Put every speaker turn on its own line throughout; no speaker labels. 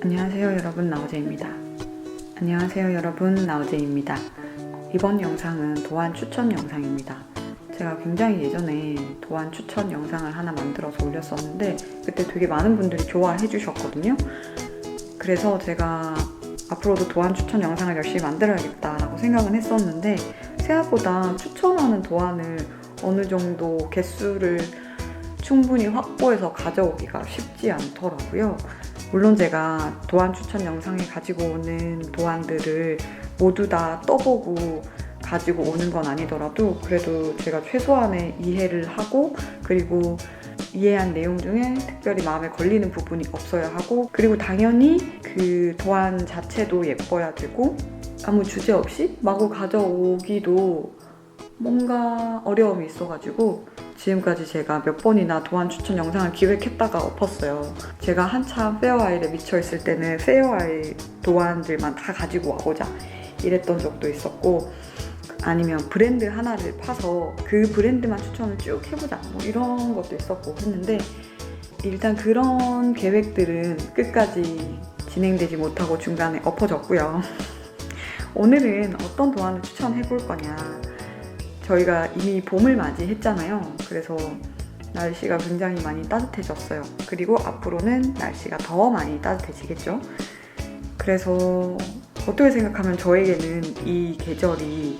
안녕하세요 여러분, 나우제입니다. 안녕하세요 여러분, 나우제입니다. 이번 영상은 도안 추천 영상입니다. 제가 굉장히 예전에 도안 추천 영상을 하나 만들어서 올렸었는데 그때 되게 많은 분들이 좋아해 주셨거든요. 그래서 제가 앞으로도 도안 추천 영상을 열심히 만들어야겠다라고 생각은 했었는데 생각보다 추천하는 도안을 어느 정도 개수를 충분히 확보해서 가져오기가 쉽지 않더라고요. 물론 제가 도안 추천 영상에 가지고 오는 도안들을 모두 다 떠보고 가지고 오는 건 아니더라도 그래도 제가 최소한의 이해를 하고, 그리고 이해한 내용 중에 특별히 마음에 걸리는 부분이 없어야 하고, 그리고 당연히 그 도안 자체도 예뻐야 되고, 아무 주제 없이 마구 가져오기도 뭔가 어려움이 있어가지고 지금까지 제가 몇 번이나 도안 추천 영상을 기획했다가 엎었어요. 제가 한참 페어아일에 미쳐있을 때는 페어아일 도안들만 다 가지고 와보자 이랬던 적도 있었고, 아니면 브랜드 하나를 파서 그 브랜드만 추천을 쭉 해보자 뭐 이런 것도 있었고 했는데, 일단 그런 계획들은 끝까지 진행되지 못하고 중간에 엎어졌고요. 오늘은 어떤 도안을 추천해 볼 거냐, 저희가 이미 봄을 맞이했잖아요. 그래서 날씨가 굉장히 많이 따뜻해졌어요. 그리고 앞으로는 날씨가 더 많이 따뜻해지겠죠. 그래서 어떻게 생각하면 저에게는 이 계절이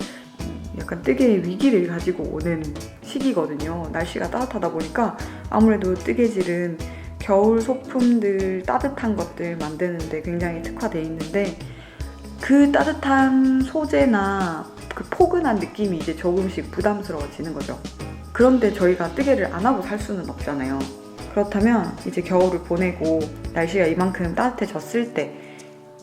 약간 뜨개의 위기를 가지고 오는 시기거든요. 날씨가 따뜻하다 보니까 아무래도 뜨개질은 겨울 소품들, 따뜻한 것들 만드는데 굉장히 특화되어 있는데, 그 따뜻한 소재나 그 포근한 느낌이 이제 조금씩 부담스러워지는 거죠. 그런데 저희가 뜨개를 안 하고 살 수는 없잖아요. 그렇다면 이제 겨울을 보내고 날씨가 이만큼 따뜻해졌을 때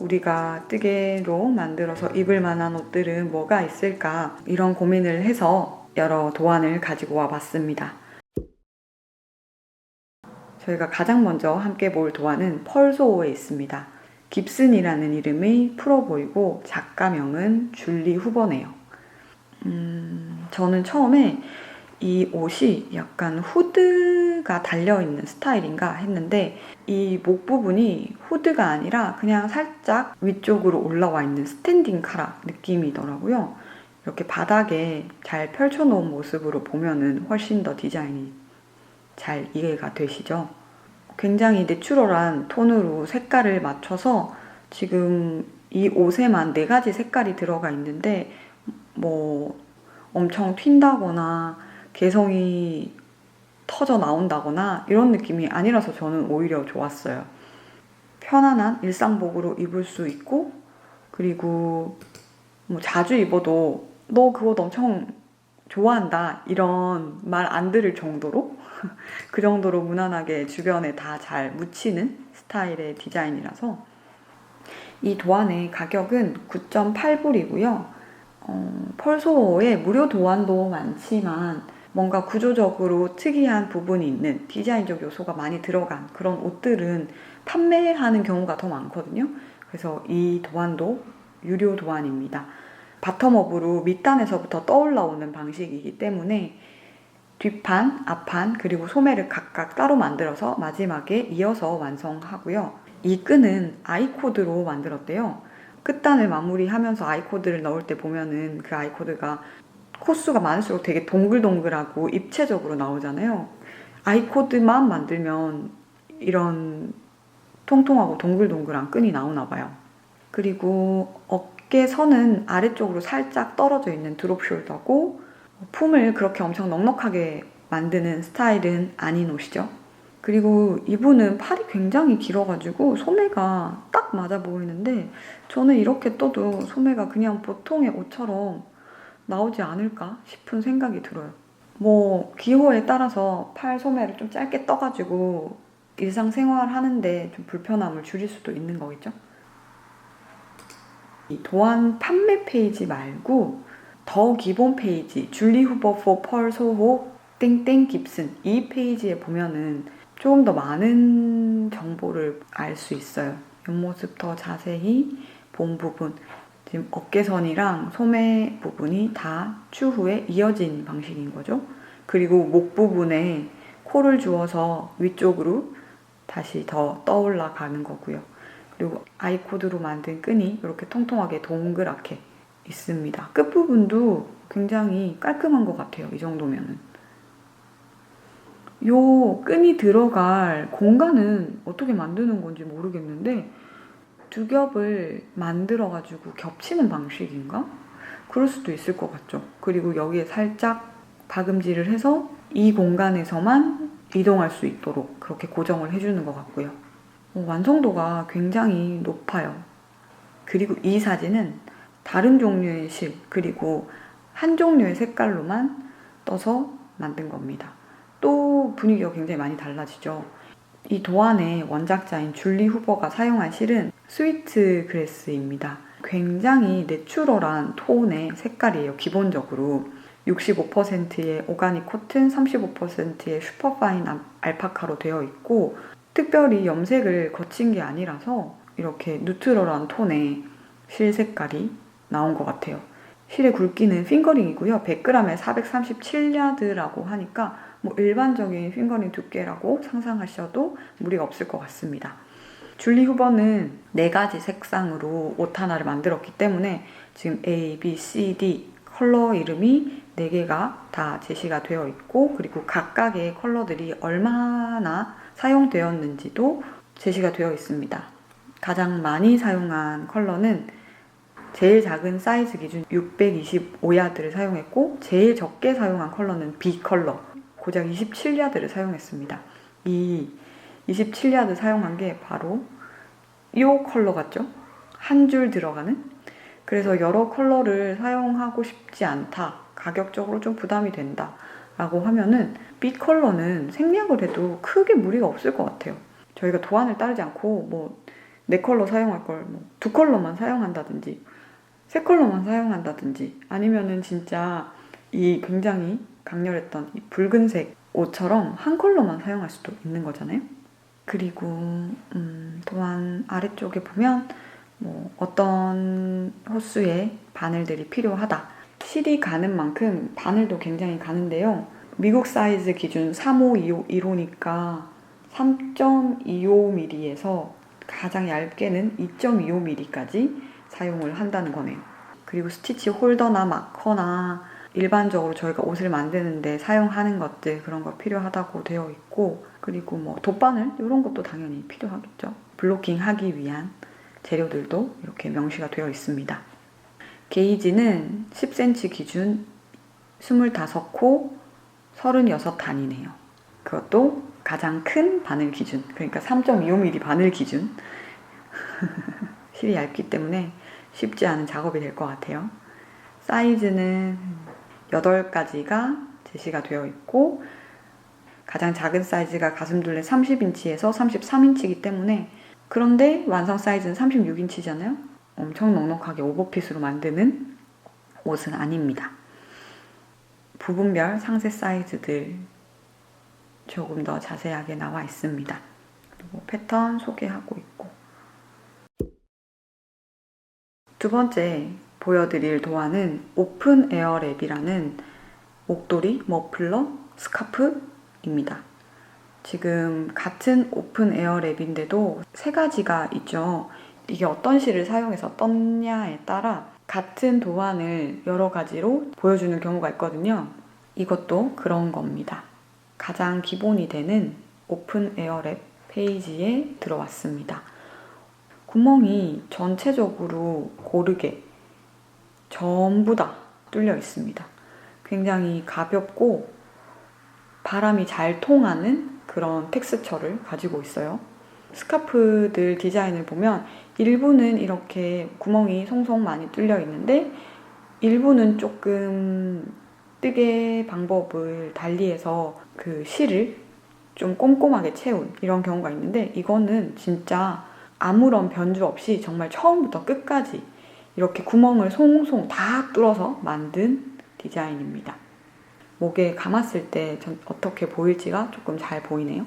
우리가 뜨개로 만들어서 입을 만한 옷들은 뭐가 있을까, 이런 고민을 해서 여러 도안을 가지고 와 봤습니다. 저희가 가장 먼저 함께 볼 도안은 펄소호에 있습니다. 깁슨이라는 이름의 프로보이고 작가명은 줄리 후버네요. 저는 처음에 이 옷이 약간 후드가 달려있는 스타일인가 했는데 이 목 부분이 후드가 아니라 그냥 살짝 위쪽으로 올라와 있는 스탠딩 카라 느낌이더라고요. 이렇게 바닥에 잘 펼쳐놓은 모습으로 보면은 훨씬 더 디자인이 잘 이해가 되시죠? 굉장히 내추럴한 톤으로 색깔을 맞춰서 지금 이 옷에만 4가지 색깔이 들어가 있는데 뭐 엄청 튄다거나 개성이 터져 나온다거나 이런 느낌이 아니라서 저는 오히려 좋았어요. 편안한 일상복으로 입을 수 있고, 그리고 뭐 자주 입어도 너 그거 엄청 좋아한다 이런 말 안 들을 정도로 그 정도로 무난하게 주변에 다 잘 묻히는 스타일의 디자인이라서. 이 도안의 가격은 9.8불이고요. 펄소호에 무료 도안도 많지만 뭔가 구조적으로 특이한 부분이 있는 디자인적 요소가 많이 들어간 그런 옷들은 판매하는 경우가 더 많거든요. 그래서 이 도안도 유료 도안입니다. 바텀업으로 밑단에서부터 떠올라오는 방식이기 때문에 뒷판, 앞판, 그리고 소매를 각각 따로 만들어서 마지막에 이어서 완성하고요. 이 끈은 아이코드로 만들었대요. 끝단을 마무리하면서 아이코드를 넣을 때 보면은 그 아이코드가 코수가 많을수록 되게 동글동글하고 입체적으로 나오잖아요. 아이코드만 만들면 이런 통통하고 동글동글한 끈이 나오나 봐요. 그리고 어깨선은 아래쪽으로 살짝 떨어져 있는 드롭 숄더고, 품을 그렇게 엄청 넉넉하게 만드는 스타일은 아닌 옷이죠. 그리고 이분은 팔이 굉장히 길어가지고 소매가 딱 맞아 보이는데 저는 이렇게 떠도 소매가 그냥 보통의 옷처럼 나오지 않을까 싶은 생각이 들어요. 뭐 기호에 따라서 팔 소매를 좀 짧게 떠가지고 일상생활 하는데 좀 불편함을 줄일 수도 있는 거겠죠. 이 도안 판매 페이지 말고 더 기본 페이지, 줄리 후버 포 펄 소호 땡땡 깁슨, 이 페이지에 보면은 조금 더 많은 정보를 알 수 있어요. 옆모습 더 자세히 본 부분, 지금 어깨선이랑 소매 부분이 다 추후에 이어진 방식인 거죠. 그리고 목 부분에 코를 주어서 위쪽으로 다시 더 떠올라 가는 거고요. 그리고 아이코드로 만든 끈이 이렇게 통통하게 동그랗게 있습니다. 끝부분도 굉장히 깔끔한 것 같아요. 이 정도면은. 요 끈이 들어갈 공간은 어떻게 만드는 건지 모르겠는데 두 겹을 만들어가지고 겹치는 방식인가? 그럴 수도 있을 것 같죠. 그리고 여기에 살짝 박음질을 해서 이 공간에서만 이동할 수 있도록 그렇게 고정을 해주는 것 같고요. 완성도가 굉장히 높아요. 그리고 이 사진은 다른 종류의 실 그리고 한 종류의 색깔로만 떠서 만든 겁니다. 또 분위기가 굉장히 많이 달라지죠. 이 도안의 원작자인 줄리 후버가 사용한 실은 스위트 그래스입니다. 굉장히 내추럴한 톤의 색깔이에요. 기본적으로 65%의 오가닉 코튼, 35%의 슈퍼파인 알파카로 되어 있고 특별히 염색을 거친 게 아니라서 이렇게 뉴트럴한 톤의 실 색깔이 나온 것 같아요. 실의 굵기는 핑거링이고요. 100g에 437야드라고 하니까 뭐 일반적인 핑거링 두께라고 상상하셔도 무리가 없을 것 같습니다. 줄리 후버는 4가지 색상으로 옷 하나를 만들었기 때문에 지금 A, B, C, D 컬러 이름이 4개가 다 제시가 되어 있고 그리고 각각의 컬러들이 얼마나 사용되었는지도 제시가 되어 있습니다. 가장 많이 사용한 컬러는 제일 작은 사이즈 기준 625야드를 사용했고 제일 적게 사용한 컬러는 B 컬러 고작 27야드를 사용했습니다. 이 27야드 사용한 게 바로 이 컬러 같죠? 한 줄 들어가는? 그래서 여러 컬러를 사용하고 싶지 않다. 가격적으로 좀 부담이 된다. 라고 하면은 B 컬러는 생략을 해도 크게 무리가 없을 것 같아요. 저희가 도안을 따르지 않고 뭐 4컬러 사용할 걸 뭐 2컬러만 사용한다든지 3컬러만 사용한다든지 아니면은 진짜 이 굉장히 강렬했던 이 붉은색 옷처럼 한 컬러만 사용할 수도 있는 거잖아요. 그리고 도안 아래쪽에 보면 뭐 어떤 호수의 바늘들이 필요하다. 실이 가는 만큼 바늘도 굉장히 가는데요. 미국 사이즈 기준 3525니까 3.25mm에서 가장 얇게는 2.25mm까지 사용을 한다는 거네요. 그리고 스티치 홀더나 마커나 일반적으로 저희가 옷을 만드는데 사용하는 것들 그런 거 필요하다고 되어 있고 그리고 뭐 돗바늘 이런 것도 당연히 필요하겠죠. 블로킹 하기 위한 재료들도 이렇게 명시가 되어 있습니다. 게이지는 10cm 기준 25코 36단이네요. 그것도 가장 큰 바늘 기준 그러니까 3.25mm 바늘 기준 실이 얇기 때문에 쉽지 않은 작업이 될 것 같아요. 사이즈는 8가지가 제시가 되어 있고 가장 작은 사이즈가 가슴둘레 30인치에서 33인치이기 때문에 그런데 완성 사이즈는 36인치잖아요. 엄청 넉넉하게 오버핏으로 만드는 옷은 아닙니다. 부분별 상세 사이즈들 조금 더 자세하게 나와 있습니다. 그리고 패턴 소개하고 있고 두 번째 보여드릴 도안은 오픈 에어 랩이라는 목도리, 머플러, 스카프입니다. 지금 같은 오픈 에어 랩인데도 3가지가 있죠. 이게 어떤 실을 사용해서 떴냐에 따라 같은 도안을 여러 가지로 보여주는 경우가 있거든요. 이것도 그런 겁니다. 가장 기본이 되는 오픈 에어 랩 페이지에 들어왔습니다. 구멍이 전체적으로 고르게 전부 다 뚫려 있습니다. 굉장히 가볍고 바람이 잘 통하는 그런 텍스처를 가지고 있어요. 스카프들 디자인을 보면 일부는 이렇게 구멍이 송송 많이 뚫려 있는데 일부는 조금 뜨개 방법을 달리해서 그 실을 좀 꼼꼼하게 채운 이런 경우가 있는데 이거는 진짜 아무런 변주 없이 정말 처음부터 끝까지 이렇게 구멍을 송송 다 뚫어서 만든 디자인입니다. 목에 감았을 때 어떻게 보일지가 조금 잘 보이네요.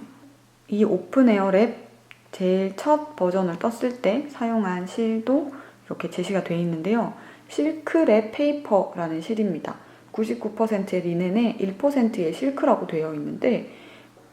이 오픈 에어 랩 제일 첫 버전을 떴을 때 사용한 실도 이렇게 제시가 되어 있는데요. 실크랩 페이퍼라는 실입니다. 99%의 리넨에 1%의 실크라고 되어 있는데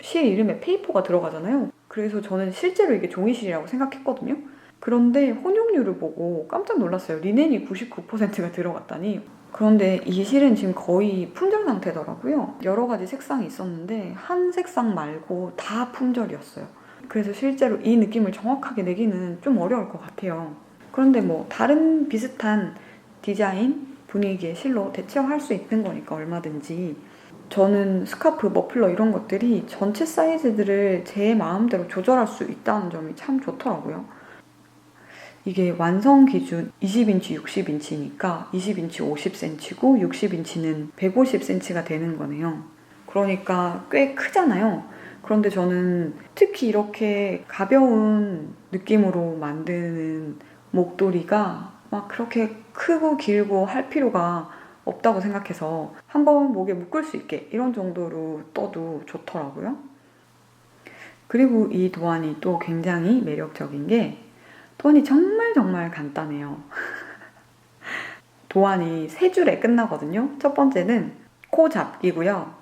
실 이름에 페이퍼가 들어가잖아요. 그래서 저는 실제로 이게 종이실이라고 생각했거든요. 그런데 혼용률을 보고 깜짝 놀랐어요. 리넨이 99%가 들어갔다니. 그런데 이 실은 지금 거의 품절 상태더라고요. 여러 가지 색상이 있었는데 한 색상 말고 다 품절이었어요. 그래서 실제로 이 느낌을 정확하게 내기는 좀 어려울 것 같아요. 그런데 뭐 다른 비슷한 디자인, 분위기의 실로 대체할 수 있는 거니까 얼마든지. 저는 스카프, 머플러 이런 것들이 전체 사이즈들을 제 마음대로 조절할 수 있다는 점이 참 좋더라고요. 이게 완성 기준 20인치, 60인치니까 20인치 50cm고 60인치는 150cm가 되는 거네요. 그러니까 꽤 크잖아요. 그런데 저는 특히 이렇게 가벼운 느낌으로 만드는 목도리가 막 그렇게 크고 길고 할 필요가 없다고 생각해서 한번 목에 묶을 수 있게 이런 정도로 떠도 좋더라고요. 그리고 이 도안이 또 굉장히 매력적인 게 도안이 정말 간단해요. 도안이 3줄에 끝나거든요. 첫 번째는 코 잡기고요.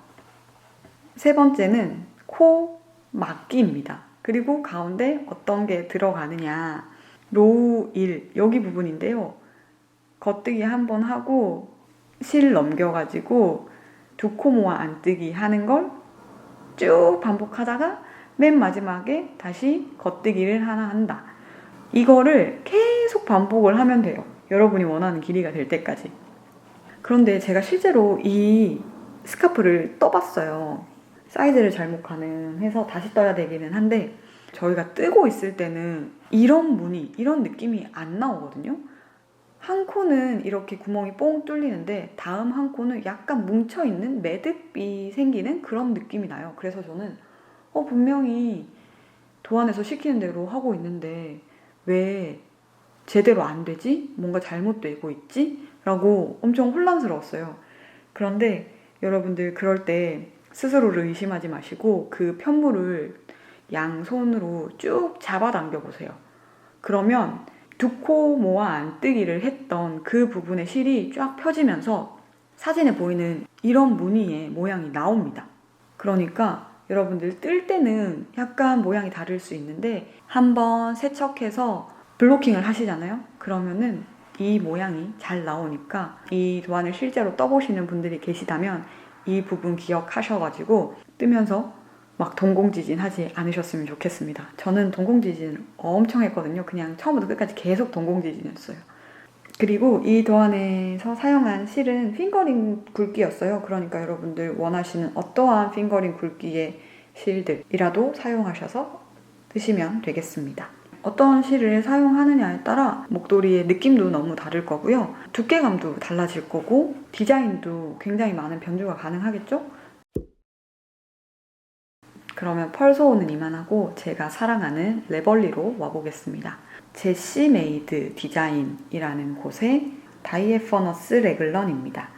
세 번째는 코 막기입니다. 그리고 가운데 어떤 게 들어가느냐. 로우 1 여기 부분인데요. 겉뜨기 한번 하고 실 넘겨가지고 두 코 모아 안뜨기 하는 걸 쭉 반복하다가 맨 마지막에 다시 겉뜨기를 하나 한다. 이거를 계속 반복을 하면 돼요. 여러분이 원하는 길이가 될 때까지. 그런데 제가 실제로 이 스카프를 떠봤어요. 사이즈를 잘못 가능해서 다시 떠야 되기는 한데 저희가 뜨고 있을 때는 이런 무늬, 이런 느낌이 안 나오거든요. 한 코는 이렇게 구멍이 뽕 뚫리는데 다음 한 코는 약간 뭉쳐있는 매듭이 생기는 그런 느낌이 나요. 그래서 저는 분명히 도안에서 시키는 대로 하고 있는데 왜 제대로 안 되지? 뭔가 잘못되고 있지? 라고 엄청 혼란스러웠어요. 그런데 여러분들 그럴 때 스스로를 의심하지 마시고 그 편물을 양손으로 쭉 잡아당겨 보세요. 그러면 두 코 모아 안뜨기를 했던 그 부분의 실이 쫙 펴지면서 사진에 보이는 이런 무늬의 모양이 나옵니다. 그러니까 여러분들 뜰 때는 약간 모양이 다를 수 있는데 한번 세척해서 블로킹을 하시잖아요. 그러면은 이 모양이 잘 나오니까 이 도안을 실제로 떠보시는 분들이 계시다면 이 부분 기억하셔가지고 뜨면서 막 동공지진 하지 않으셨으면 좋겠습니다. 저는 동공지진 엄청 했거든요. 그냥 처음부터 끝까지 계속 동공지진이었어요. 그리고 이 도안에서 사용한 실은 핑거링 굵기였어요. 그러니까 여러분들 원하시는 어떠한 핑거링 굵기의 실들이라도 사용하셔서 뜨시면 되겠습니다. 어떤 실을 사용하느냐에 따라 목도리의 느낌도 너무 다를 거고요. 두께감도 달라질 거고 디자인도 굉장히 많은 변주가 가능하겠죠? 그러면 펄소우는 이만하고 제가 사랑하는 레벌리로 와보겠습니다. 제시 메이드 디자인이라는 곳의 다이에퍼너스 레글런입니다.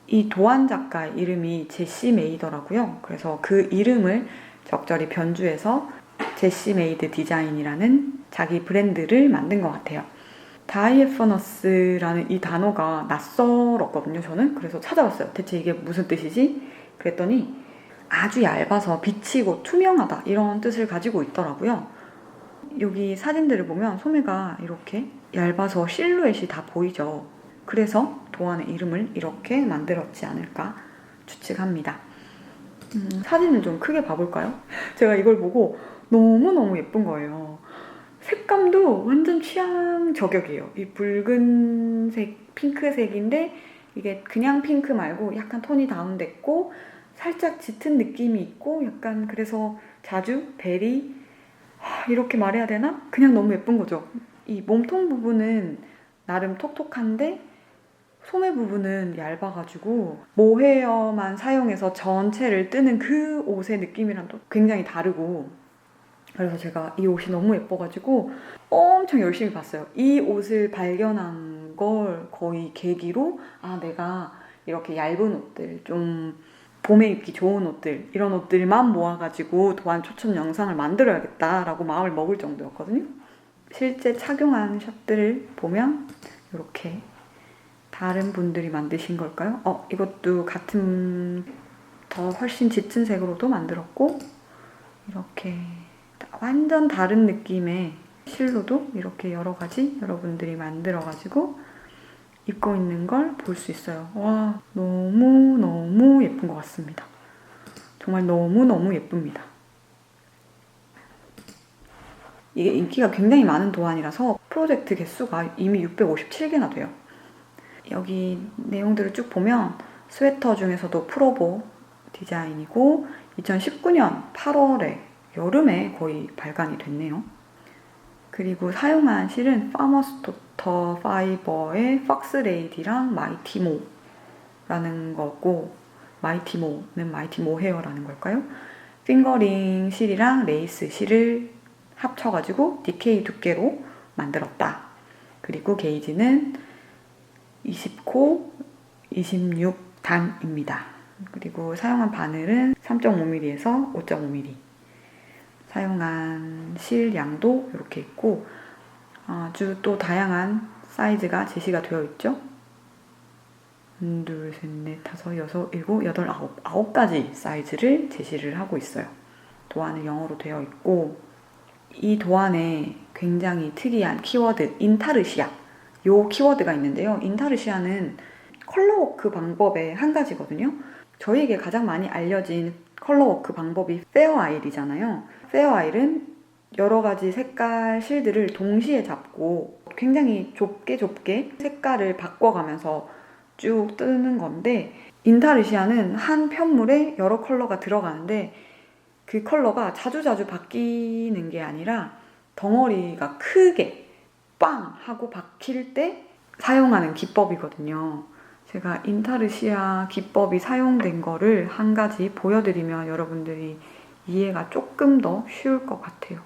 이 도안 작가 이름이 제시 메이더라고요. 그래서 그 이름을 적절히 변주해서 제시 메이드 디자인이라는 자기 브랜드를 만든 것 같아요. 다이에퍼너스라는 이 단어가 낯설었거든요, 저는. 그래서 찾아봤어요. 대체 이게 무슨 뜻이지? 그랬더니 아주 얇아서 비치고 투명하다 이런 뜻을 가지고 있더라고요. 여기 사진들을 보면 소매가 이렇게 얇아서 실루엣이 다 보이죠. 그래서 도안의 이름을 이렇게 만들었지 않을까 추측합니다. 사진을 좀 크게 봐볼까요? 제가 이걸 보고 너무너무 예쁜 거예요. 색감도 완전 취향 저격이에요. 이 붉은색, 핑크색인데 이게 그냥 핑크 말고 약간 톤이 다운됐고 살짝 짙은 느낌이 있고 약간 그래서 자주 베리 이렇게 말해야 되나? 그냥 너무 예쁜 거죠. 이 몸통 부분은 나름 톡톡한데 소매 부분은 얇아가지고 모헤어만 사용해서 전체를 뜨는 그 옷의 느낌이랑 또 굉장히 다르고 그래서 제가 이 옷이 너무 예뻐가지고 엄청 열심히 봤어요. 이 옷을 발견한 걸 거의 계기로 내가 이렇게 얇은 옷들 좀 봄에 입기 좋은 옷들 이런 옷들만 모아가지고 도안 추천 영상을 만들어야겠다라고 마음을 먹을 정도였거든요. 실제 착용한 샵들을 보면 이렇게 다른 분들이 만드신 걸까요? 이것도 같은 더 훨씬 짙은 색으로도 만들었고 이렇게 완전 다른 느낌의 실로도 이렇게 여러 가지 여러분들이 만들어가지고 입고 있는 걸 볼 수 있어요. 와, 너무너무 예쁜 것 같습니다. 정말 너무너무 예쁩니다. 이게 인기가 굉장히 많은 도안이라서 프로젝트 개수가 이미 657개나 돼요. 여기 내용들을 쭉 보면 스웨터 중에서도 프로보 디자인이고 2019년 8월에 여름에 거의 발간이 됐네요. 그리고 사용한 실은 파머스 도터 파이버의 팍스레이디랑 마이티모라는 거고, 마이티모는 마이티모 헤어라는 걸까요? 핑거링 실이랑 레이스 실을 합쳐가지고 DK 두께로 만들었다. 그리고 게이지는 20코 26단입니다. 그리고 사용한 바늘은 3.5mm에서 5.5mm. 사용한 실 양도 이렇게 있고 아주 또 다양한 사이즈가 제시가 되어 있죠. 1, 2, 3, 4, 5, 6, 7, 8, 9가지 사이즈를 제시를 하고 있어요. 도안은 영어로 되어 있고 이 도안에 굉장히 특이한 키워드 인타르시아 요 키워드가 있는데요. 인타르시아는 컬러워크 방법의 한 가지거든요. 저희에게 가장 많이 알려진 컬러워크 방법이 페어아일이잖아요. 페어아일은 여러 가지 색깔 실들을 동시에 잡고 굉장히 좁게 색깔을 바꿔가면서 쭉 뜨는 건데 인타르시아는 한 편물에 여러 컬러가 들어가는데 그 컬러가 자주자주 바뀌는 게 아니라 덩어리가 크게 빵 하고 박힐 때 사용하는 기법이거든요. 제가 인타르시아 기법이 사용된 거를 한 가지 보여드리면 여러분들이 이해가 조금 더 쉬울 것 같아요.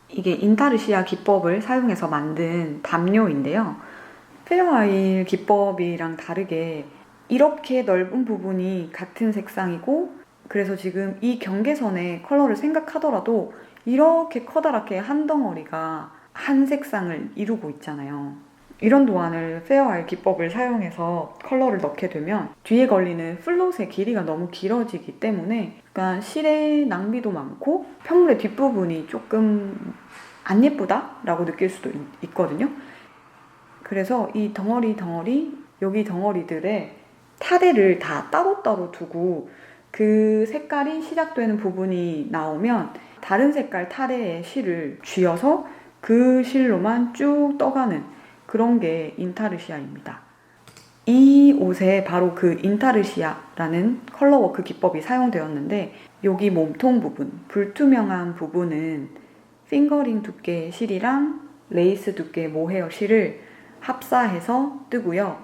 이게 인타르시아 기법을 사용해서 만든 담요인데요. 페어아일 기법이랑 다르게 이렇게 넓은 부분이 같은 색상이고 그래서 지금 이 경계선의 컬러를 생각하더라도 이렇게 커다랗게 한 덩어리가 한 색상을 이루고 있잖아요. 이런 도안을 페어아일 기법을 사용해서 컬러를 넣게 되면 뒤에 걸리는 플롯의 길이가 너무 길어지기 때문에 약간 실의 낭비도 많고 편물의 뒷부분이 조금 안 예쁘다라고 느낄 수도 있거든요. 그래서 이 덩어리 여기 덩어리들의 타대를 다 따로따로 두고 그 색깔이 시작되는 부분이 나오면 다른 색깔 타대의 실을 쥐어서 그 실로만 쭉 떠가는 그런 게 인타르시아입니다. 이 옷에 바로 그 인타르시아라는 컬러워크 기법이 사용되었는데 여기 몸통 부분, 불투명한 부분은 핑거링 두께의 실이랑 레이스 두께의 모헤어 실을 합사해서 뜨고요.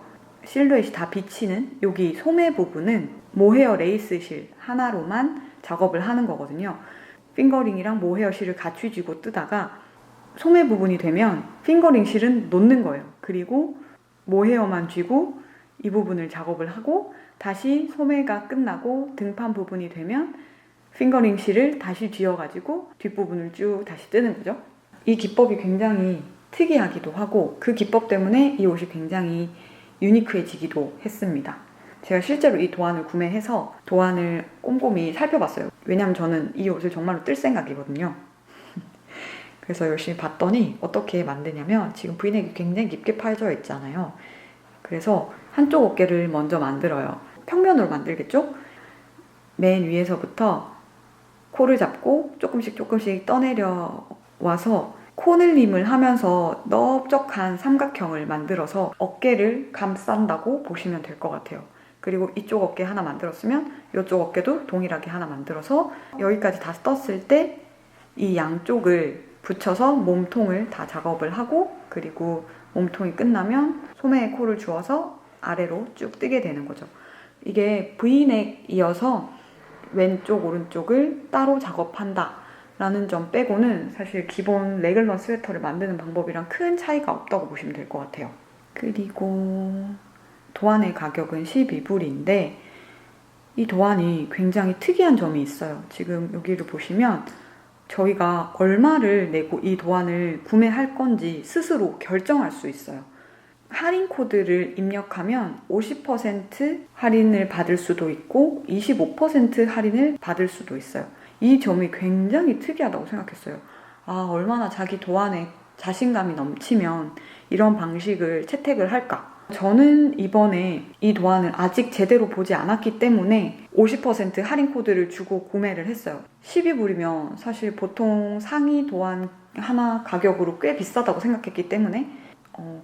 실루엣이 다 비치는 여기 소매 부분은 모헤어 레이스 실 하나로만 작업을 하는 거거든요. 핑거링이랑 모헤어 실을 같이 쥐고 뜨다가 소매 부분이 되면 핑거링 실은 놓는 거예요. 그리고 모헤어만 쥐고 이 부분을 작업을 하고 다시 소매가 끝나고 등판 부분이 되면 핑거링 실을 다시 쥐어가지고 뒷부분을 쭉 다시 뜨는 거죠. 이 기법이 굉장히 특이하기도 하고 그 기법 때문에 이 옷이 굉장히 유니크해지기도 했습니다. 제가 실제로 이 도안을 구매해서 도안을 꼼꼼히 살펴봤어요. 왜냐면 저는 이 옷을 정말로 뜰 생각이거든요. 그래서 열심히 봤더니 어떻게 만드냐면 지금 브이넥이 굉장히 깊게 파여져 있잖아요. 그래서 한쪽 어깨를 먼저 만들어요. 평면으로 만들겠죠? 맨 위에서부터 코를 잡고 조금씩 떠내려 와서 코늘림을 하면서 넓적한 삼각형을 만들어서 어깨를 감싼다고 보시면 될 것 같아요. 그리고 이쪽 어깨 하나 만들었으면 이쪽 어깨도 동일하게 하나 만들어서 여기까지 다 떴을 때 이 양쪽을 붙여서 몸통을 다 작업을 하고 그리고 몸통이 끝나면 소매에 코를 주어서 아래로 쭉 뜨게 되는 거죠. 이게 브이넥이어서 왼쪽 오른쪽을 따로 작업한다 라는 점 빼고는 사실 기본 레글런 스웨터를 만드는 방법이랑 큰 차이가 없다고 보시면 될 것 같아요. 그리고 도안의 가격은 12불인데 이 도안이 굉장히 특이한 점이 있어요. 지금 여기를 보시면 저희가 얼마를 내고 이 도안을 구매할 건지 스스로 결정할 수 있어요. 할인 코드를 입력하면 50% 할인을 받을 수도 있고 25% 할인을 받을 수도 있어요. 이 점이 굉장히 특이하다고 생각했어요. 얼마나 자기 도안에 자신감이 넘치면 이런 방식을 채택을 할까. 저는 이번에 이 도안을 아직 제대로 보지 않았기 때문에 50% 할인 코드를 주고 구매를 했어요. 12불이면 사실 보통 상의 도안 하나 가격으로 꽤 비싸다고 생각했기 때문에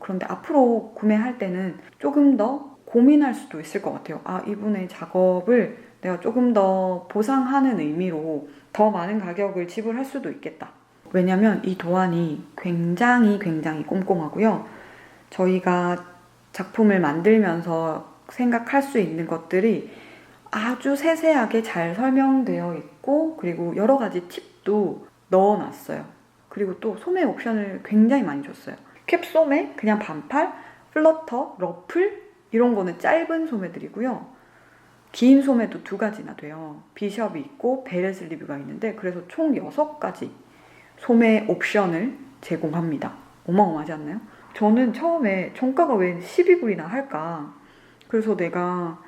그런데 앞으로 구매할 때는 조금 더 고민할 수도 있을 것 같아요. 이분의 작업을 내가 조금 더 보상하는 의미로 더 많은 가격을 지불할 수도 있겠다. 왜냐면 이 도안이 굉장히 꼼꼼하고요. 저희가 작품을 만들면서 생각할 수 있는 것들이 아주 세세하게 잘 설명되어 있고, 그리고 여러 가지 팁도 넣어놨어요. 그리고 또 소매 옵션을 굉장히 많이 줬어요. 캡소매, 그냥 반팔, 플러터, 러플 이런 거는 짧은 소매들이고요. 긴 소매도 2가지나 돼요. 비숍이 있고 베레 슬리브가 있는데, 그래서 총 6가지 소매 옵션을 제공합니다. 어마어마하지 않나요? 저는 처음에 정가가 왜 12불이나 할까? 그래서 내가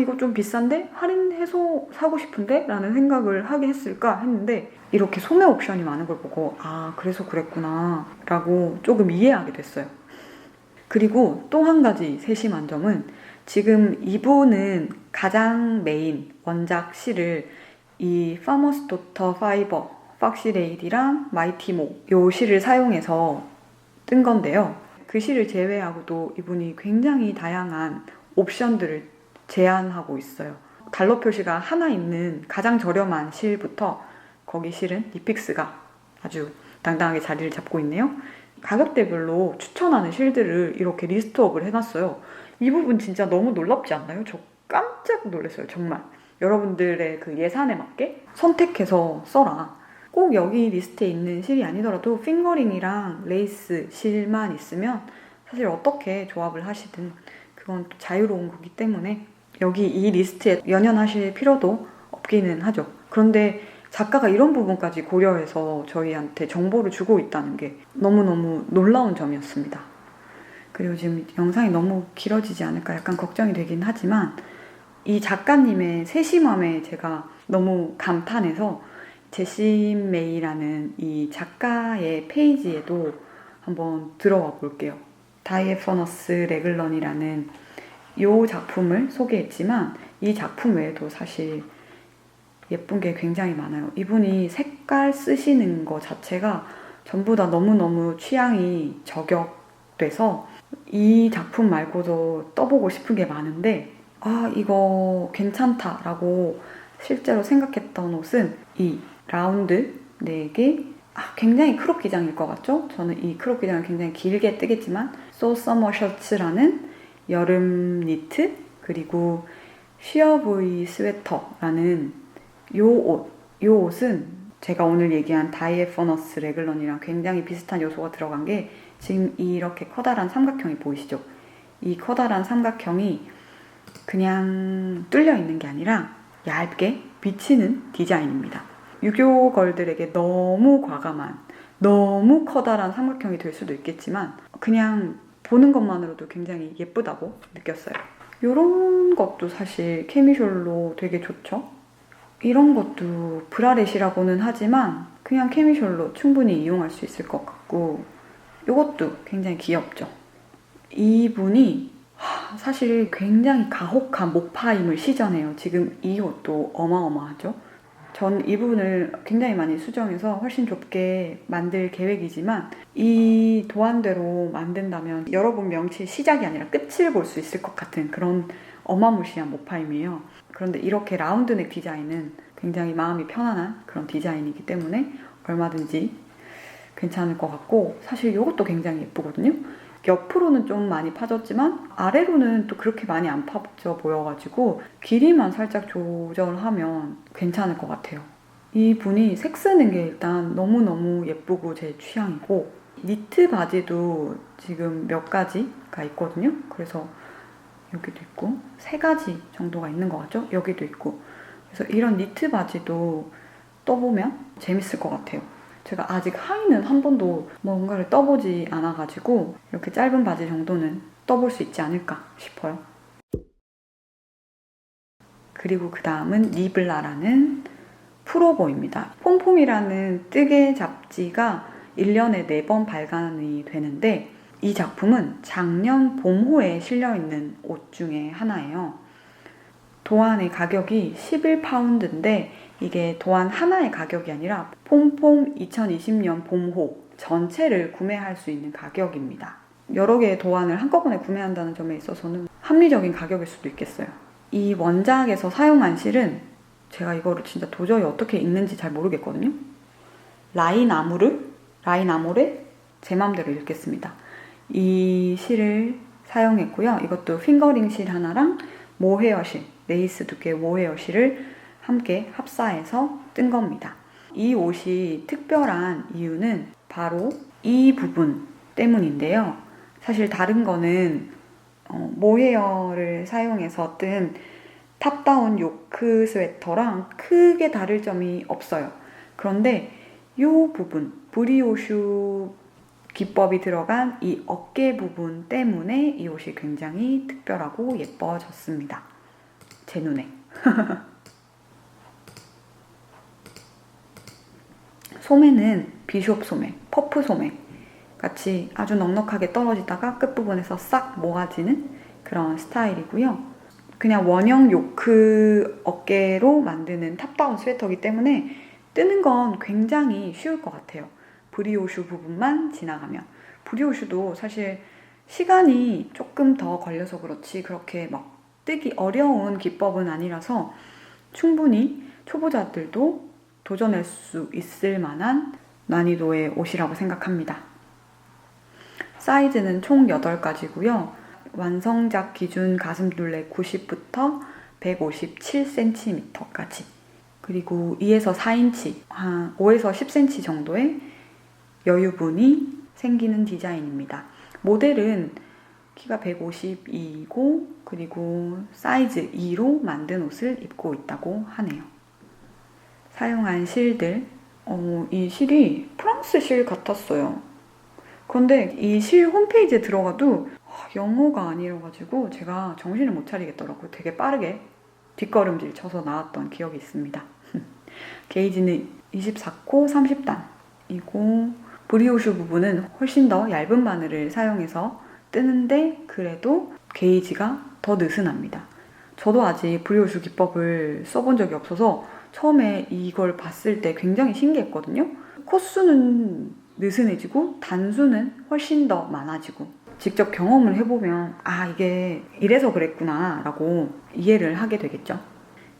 이거 좀 비싼데? 할인해서 사고 싶은데? 라는 생각을 하게 했을까 했는데, 이렇게 소매 옵션이 많은 걸 보고 그래서 그랬구나 라고 조금 이해하게 됐어요. 그리고 또 한 가지 세심한 점은, 지금 이분은 가장 메인 원작 실을 이 파머스 도터 파이버 팍시레이디랑 마이티모 요 실을 사용해서 뜬 건데요. 그 실을 제외하고도 이분이 굉장히 다양한 옵션들을 제안하고 있어요. 달러 표시가 하나 있는 가장 저렴한 실부터, 거기 실은 니픽스가 아주 당당하게 자리를 잡고 있네요. 가격대별로 추천하는 실들을 이렇게 리스트업을 해놨어요. 이 부분 진짜 너무 놀랍지 않나요? 저 깜짝 놀랐어요, 정말. 여러분들의 그 예산에 맞게 선택해서 써라. 꼭 여기 리스트에 있는 실이 아니더라도 핑거링이랑 레이스 실만 있으면 사실 어떻게 조합을 하시든 그건 또 자유로운 거기 때문에 여기 이 리스트에 연연하실 필요도 없기는 하죠. 그런데 작가가 이런 부분까지 고려해서 저희한테 정보를 주고 있다는 게 너무너무 놀라운 점이었습니다. 그리고 지금 영상이 너무 길어지지 않을까 약간 걱정이 되긴 하지만, 이 작가님의 세심함에 제가 너무 감탄해서 제심 메이라는 이 작가의 페이지에도 한번 들어와 볼게요. 다이애 퍼너스 레글런이라는 이 작품을 소개했지만, 이 작품 외에도 사실 예쁜 게 굉장히 많아요. 이분이 색깔 쓰시는 거 자체가 전부 다 너무너무 취향이 저격돼서 이 작품 말고도 떠보고 싶은 게 많은데, 이거 괜찮다라고 실제로 생각했던 옷은 이 라운드 4개, 굉장히 크롭 기장일 것 같죠? 저는 이 크롭 기장을 굉장히 길게 뜨겠지만, So Summer 셔츠라는 여름 니트, 그리고 쉬어보이 스웨터라는 요 옷은 제가 오늘 얘기한 다이애 퍼너스 레글런이랑 굉장히 비슷한 요소가 들어간 게, 지금 이렇게 커다란 삼각형이 보이시죠? 이 커다란 삼각형이 그냥 뚫려 있는 게 아니라 얇게 비치는 디자인입니다. 유교걸들에게 너무 과감한, 너무 커다란 삼각형이 될 수도 있겠지만 그냥 보는 것만으로도 굉장히 예쁘다고 느꼈어요. 이런 것도 사실 캐미숄로 되게 좋죠. 이런 것도 브라렛이라고는 하지만 그냥 캐미숄로 충분히 이용할 수 있을 것 같고, 이것도 굉장히 귀엽죠. 이분이 사실 굉장히 가혹한 목파임을 시전해요. 지금 이 옷도 어마어마하죠. 전 이 부분을 굉장히 많이 수정해서 훨씬 좁게 만들 계획이지만, 이 도안대로 만든다면 여러분 명치의 시작이 아니라 끝을 볼 수 있을 것 같은 그런 어마무시한 목파임이에요. 그런데 이렇게 라운드넥 디자인은 굉장히 마음이 편안한 그런 디자인이기 때문에 얼마든지 괜찮을 것 같고, 사실 이것도 굉장히 예쁘거든요. 옆으로는 좀 많이 파졌지만 아래로는 또 그렇게 많이 안 파져 보여가지고 길이만 살짝 조절하면 괜찮을 것 같아요. 이분이 색 쓰는 게 일단 너무너무 예쁘고 제 취향이고, 니트 바지도 지금 몇 가지가 있거든요. 그래서 여기도 있고 3가지 정도가 있는 것 같죠? 여기도 있고. 그래서 이런 니트 바지도 떠보면 재밌을 것 같아요. 제가 아직 하의는 한 번도 뭔가를 떠보지 않아가지고 이렇게 짧은 바지 정도는 떠볼 수 있지 않을까 싶어요. 그리고 그 다음은 니블라라는 프로보입니다. 폼폼이라는 뜨개 잡지가 1년에 4번 발간이 되는데 이 작품은 작년 봄호에 실려있는 옷 중에 하나예요. 도안의 가격이 11파운드인데 이게 도안 하나의 가격이 아니라 폼폼 2020년 봄호 전체를 구매할 수 있는 가격입니다. 여러 개의 도안을 한꺼번에 구매한다는 점에 있어서는 합리적인 가격일 수도 있겠어요. 이 원작에서 사용한 실은 제가 이거를 진짜 도저히 어떻게 읽는지 잘 모르겠거든요. 라인아모레? 제 맘대로 읽겠습니다. 이 실을 사용했고요. 이것도 핑거링 실 하나랑 모헤어 실, 레이스 두께 모헤어 실을 함께 합사해서 뜬 겁니다. 이 옷이 특별한 이유는 바로 이 부분 때문인데요. 사실 다른 거는 모헤어를 사용해서 뜬 탑다운 요크 스웨터랑 크게 다를 점이 없어요. 그런데 이 부분, 브리오슈 기법이 들어간 이 어깨 부분 때문에 이 옷이 굉장히 특별하고 예뻐졌습니다. 제 눈에. 소매는 비숍 소매, 퍼프 소매 같이 아주 넉넉하게 떨어지다가 끝부분에서 싹 모아지는 그런 스타일이고요. 그냥 원형 요크 어깨로 만드는 탑다운 스웨터이기 때문에 뜨는 건 굉장히 쉬울 것 같아요. 브리오슈 부분만 지나가면. 브리오슈도 사실 시간이 조금 더 걸려서 그렇지 그렇게 막 뜨기 어려운 기법은 아니라서 충분히 초보자들도 도전할 수 있을 만한 난이도의 옷이라고 생각합니다. 사이즈는 총 8가지고요. 완성작 기준 가슴둘레 90부터 157cm까지 그리고 2에서 4인치, 한 5에서 10cm 정도의 여유분이 생기는 디자인입니다. 모델은 키가 152이고 그리고 사이즈 2로 만든 옷을 입고 있다고 하네요. 사용한 실들, 이 실이 프랑스 실 같았어요. 그런데 이 실 홈페이지에 들어가도 영어가 아니라가지고 제가 정신을 못 차리겠더라고요. 되게 빠르게 뒷걸음질 쳐서 나왔던 기억이 있습니다. 게이지는 24코 30단이고 브리오슈 부분은 훨씬 더 얇은 바늘을 사용해서 뜨는데 그래도 게이지가 더 느슨합니다. 저도 아직 브리오슈 기법을 써본 적이 없어서 처음에 이걸 봤을 때 굉장히 신기했거든요. 코수는 느슨해지고 단수는 훨씬 더 많아지고 직접 경험을 해보면 이게 이래서 그랬구나 라고 이해를 하게 되겠죠.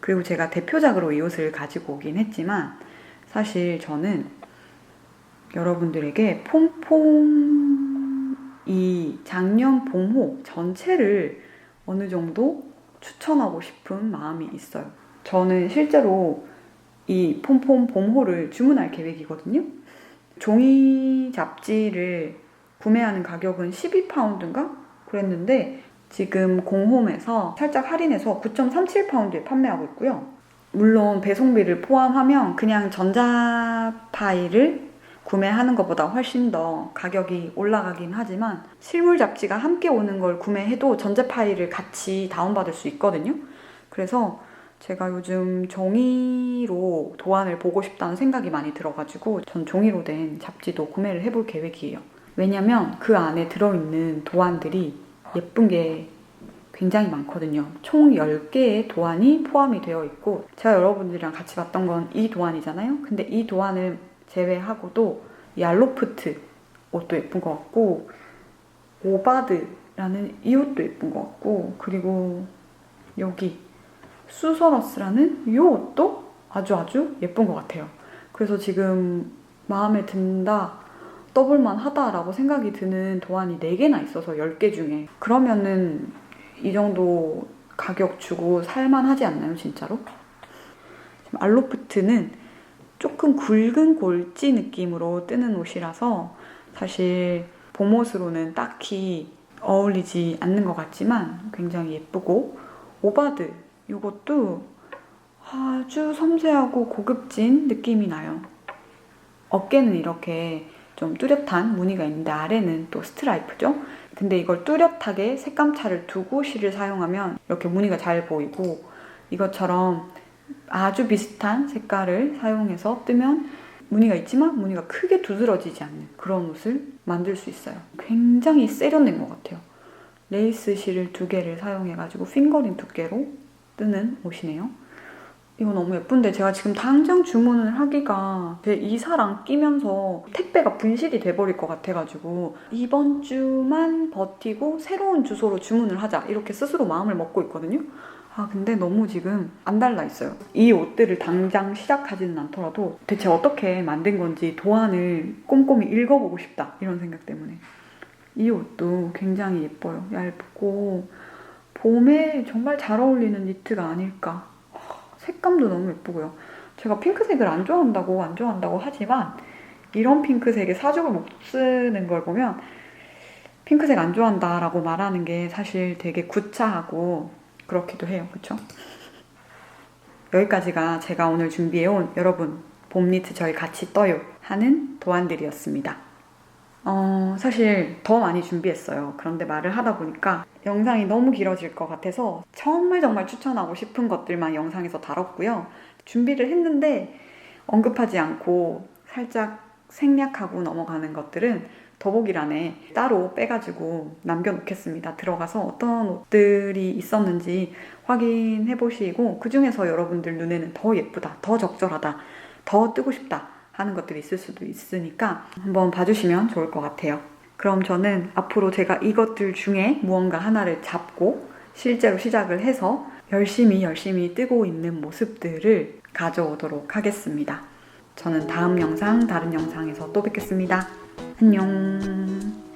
그리고 제가 대표작으로 이 옷을 가지고 오긴 했지만 사실 저는 여러분들에게 폼폼 이 작년 봄호 전체를 어느 정도 추천하고 싶은 마음이 있어요. 저는 실제로 이 폼폼 봄호를 주문할 계획이거든요. 종이 잡지를 구매하는 가격은 12파운드인가? 그랬는데 지금 공홈에서 살짝 할인해서 9.37파운드에 판매하고 있고요. 물론 배송비를 포함하면 그냥 전자 파일을 구매하는 것보다 훨씬 더 가격이 올라가긴 하지만 실물 잡지가 함께 오는 걸 구매해도 전자 파일을 같이 다운받을 수 있거든요. 그래서 제가 요즘 종이로 도안을 보고 싶다는 생각이 많이 들어가지고 전 종이로 된 잡지도 구매를 해볼 계획이에요. 왜냐면 그 안에 들어있는 도안들이 예쁜 게 굉장히 많거든요. 총 10개의 도안이 포함이 되어 있고 제가 여러분들이랑 같이 봤던 건 이 도안이잖아요. 근데 이 도안을 제외하고도 이 알로프트 옷도 예쁜 것 같고 오바드라는 이 옷도 예쁜 것 같고 그리고 여기 수서러스라는 이 옷도 아주 예쁜 것 같아요. 그래서 지금 마음에 든다, 떠볼만 하다라고 생각이 드는 도안이 4개나 있어서 10개 중에 그러면은 이 정도 가격 주고 살만하지 않나요, 진짜로? 지금 알로프트는 조금 굵은 골지 느낌으로 뜨는 옷이라서 사실 봄옷으로는 딱히 어울리지 않는 것 같지만 굉장히 예쁘고 오바드 이것도 아주 섬세하고 고급진 느낌이 나요. 어깨는 이렇게 좀 뚜렷한 무늬가 있는데 아래는 또 스트라이프죠. 근데 이걸 뚜렷하게 색감차를 두고 실을 사용하면 이렇게 무늬가 잘 보이고 이것처럼 아주 비슷한 색깔을 사용해서 뜨면 무늬가 있지만 무늬가 크게 두드러지지 않는 그런 옷을 만들 수 있어요. 굉장히 세련된 것 같아요. 레이스 실을 2개를 사용해가지고 핑거링 두께로 뜨는 옷이네요. 이거 너무 예쁜데 제가 지금 당장 주문을 하기가 제 이사랑 끼면서 택배가 분실이 돼버릴 것 같아가지고 이번 주만 버티고 새로운 주소로 주문을 하자 이렇게 스스로 마음을 먹고 있거든요. 근데 너무 지금 안 달라 있어요. 이 옷들을 당장 시작하지는 않더라도 대체 어떻게 만든 건지 도안을 꼼꼼히 읽어보고 싶다 이런 생각 때문에. 이 옷도 굉장히 예뻐요. 얇고 봄에 정말 잘 어울리는 니트가 아닐까. 색감도 너무 예쁘고요. 제가 핑크색을 안 좋아한다고 하지만 이런 핑크색에 사족을 못 쓰는 걸 보면 핑크색 안 좋아한다라고 말하는 게 사실 되게 구차하고 그렇기도 해요. 그쵸? 여기까지가 제가 오늘 준비해온 여러분 봄 니트 저희 같이 떠요 하는 도안들이었습니다. 사실 더 많이 준비했어요. 그런데 말을 하다 보니까 영상이 너무 길어질 것 같아서 정말 추천하고 싶은 것들만 영상에서 다뤘고요. 준비를 했는데 언급하지 않고 살짝 생략하고 넘어가는 것들은 더보기란에 따로 빼가지고 남겨놓겠습니다. 들어가서 어떤 옷들이 있었는지 확인해 보시고 그 중에서 여러분들 눈에는 더 예쁘다, 더 적절하다, 더 뜨고 싶다 하는 것들이 있을 수도 있으니까 한번 봐주시면 좋을 것 같아요. 그럼 저는 앞으로 제가 이것들 중에 무언가 하나를 잡고 실제로 시작을 해서 열심히 뜨고 있는 모습들을 가져오도록 하겠습니다. 저는 다음 영상, 다른 영상에서 또 뵙겠습니다. 안녕.